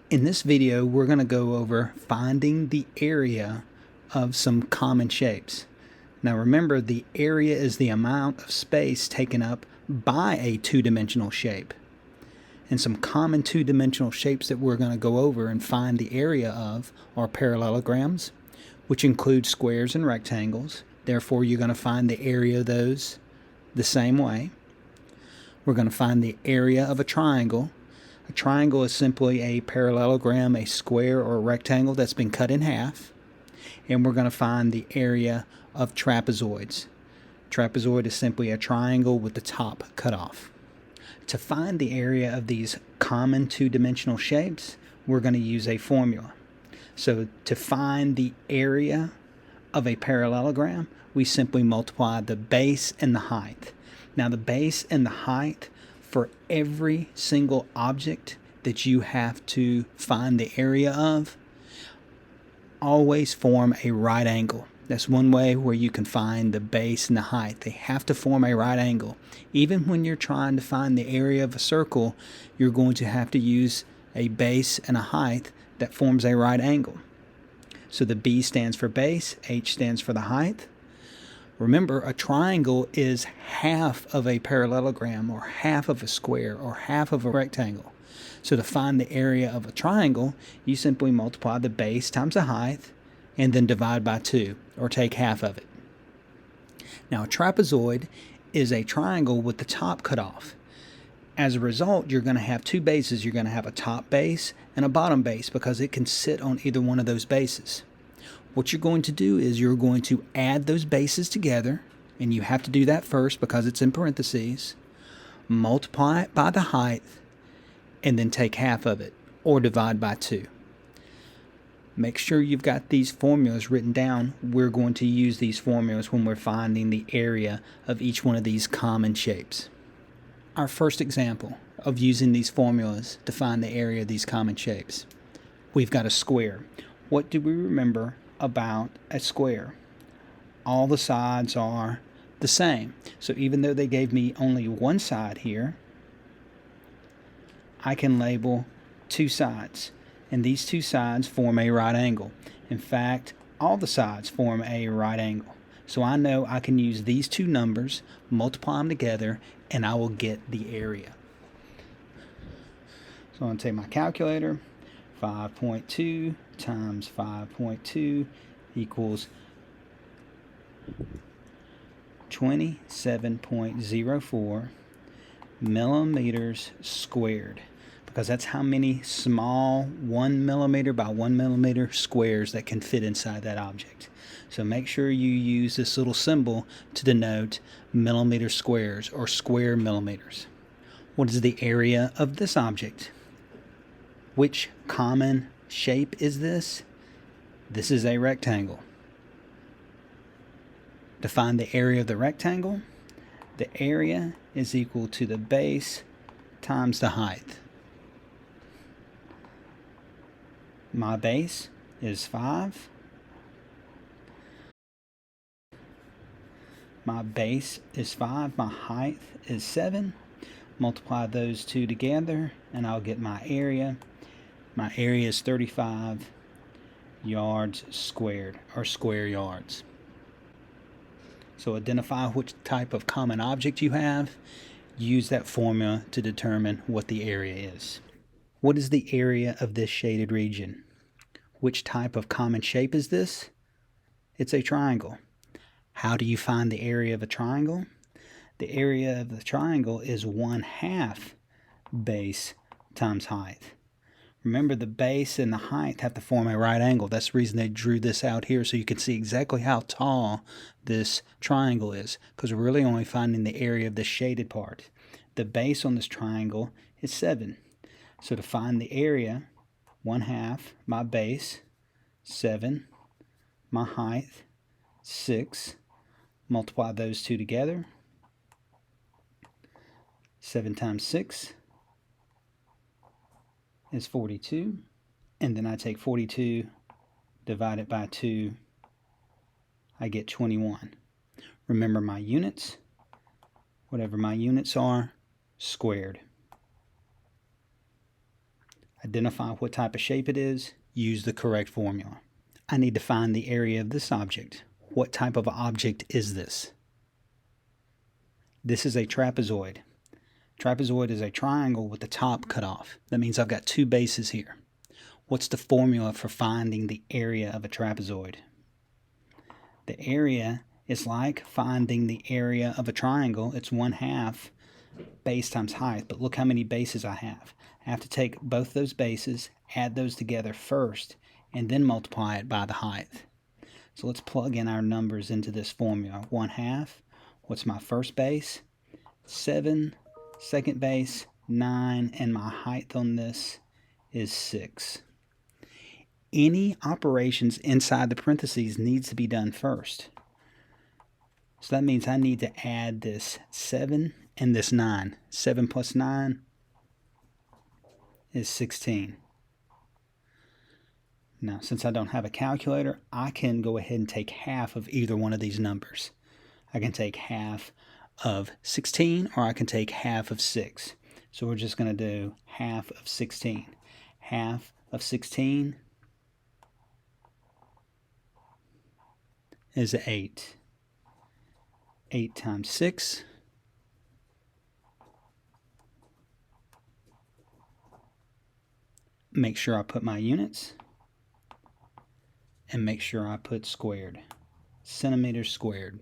In this video, we're going to go over finding the area of some common shapes. Now remember, the area is the amount of space taken up by a two-dimensional shape. And some common two-dimensional shapes that we're going to go over and find the area of are parallelograms, which include squares and rectangles. Therefore, you're going to find the area of those the same way. We're going to find the area of a triangle. A triangle is simply a parallelogram, a square or a rectangle that's been cut in half. And we're going to find the area of trapezoids. Trapezoid is simply a triangle with the top cut off. To find the area of these common two-dimensional shapes, we're going to use a formula. So to find the area of a parallelogram, we simply multiply the base and the height. Now the base and the height for every single object that you have to find the area of always form a right angle. That's one way where you can find the base and the height. They have to form a right angle. Even when you're trying to find the area of a circle, you're going to have to use a base and a height that forms a right angle. So the B stands for base, H stands for the height. Remember, a triangle is half of a parallelogram, or half of a square, or half of a rectangle. So to find the area of a triangle, you simply multiply the base times the height and then divide by 2, or take half of it. Now a trapezoid is a triangle with the top cut off. As a result, you're going to have two bases. You're going to have a top base and a bottom base because it can sit on either one of those bases. What you're going to do is you're going to add those bases together, and you have to do that first because it's in parentheses, multiply it by the height, and then take half of it, or divide by 2. Make sure you've got these formulas written down. We're going to use these formulas when we're finding the area of each one of these common shapes. Our first example of using these formulas to find the area of these common shapes. We've got a square. What do we remember about a square? All the sides are the same. So even though they gave me only one side here, I can label two sides. And these two sides form a right angle. In fact, all the sides form a right angle. So I know I can use these two numbers, multiply them together, and I will get the area. So I'm going to take my calculator. 5.2 times 5.2 equals 27.04 millimeters squared, because that's how many small 1 millimeter by 1 millimeter squares that can fit inside that object. So make sure you use this little symbol to denote millimeter squares, or square millimeters. What is the area of this object? Which common shape is this? This is a rectangle. To find the area of the rectangle, the area is equal to the base times the height. My base is 5. My base is 5. My height is 7. Multiply those two together and I'll get my area. My area is 35 yards squared, or square yards. So identify which type of common object you have. Use that formula to determine what the area is. What is the area of this shaded region? Which type of common shape is this? It's a triangle. How do you find the area of a triangle? The area of the triangle is 1/2 base times height. Remember, the base and the height have to form a right angle. That's the reason they drew this out here, so you can see exactly how tall this triangle is, because we're really only finding the area of the shaded part. The base on this triangle is 7. So to find the area, 1/2 my base, 7, my height, 6. Multiply those two together. 7 times 6 is 42, and then I take 42, divide it by 2, I get 21. Remember my units, whatever my units are, squared. Identify what type of shape it is. Use the correct formula. I need to find the area of this object. What type of object is this? This is a trapezoid. Trapezoid is a triangle with the top cut off. That means I've got two bases here. What's the formula for finding the area of a trapezoid? The area is like finding the area of a triangle. It's 1/2 base times height. But look how many bases I have. I have to take both those bases, add those together first, and then multiply it by the height. So let's plug in our numbers into this formula. 1/2. What's my first base? 7. Second base, 9. And my height on this is 6. Any operations inside the parentheses needs to be done first. So that means I need to add this 7 and this 9. 7 plus 9 is 16. Now, since I don't have a calculator, I can go ahead and take half of either one of these numbers. I can take half of 16 or I can take half of 6. So we're just going to do half of 16. Half of 16 is 8. 8 times 6 make sure I put my units and make sure I put squared. Centimeters squared.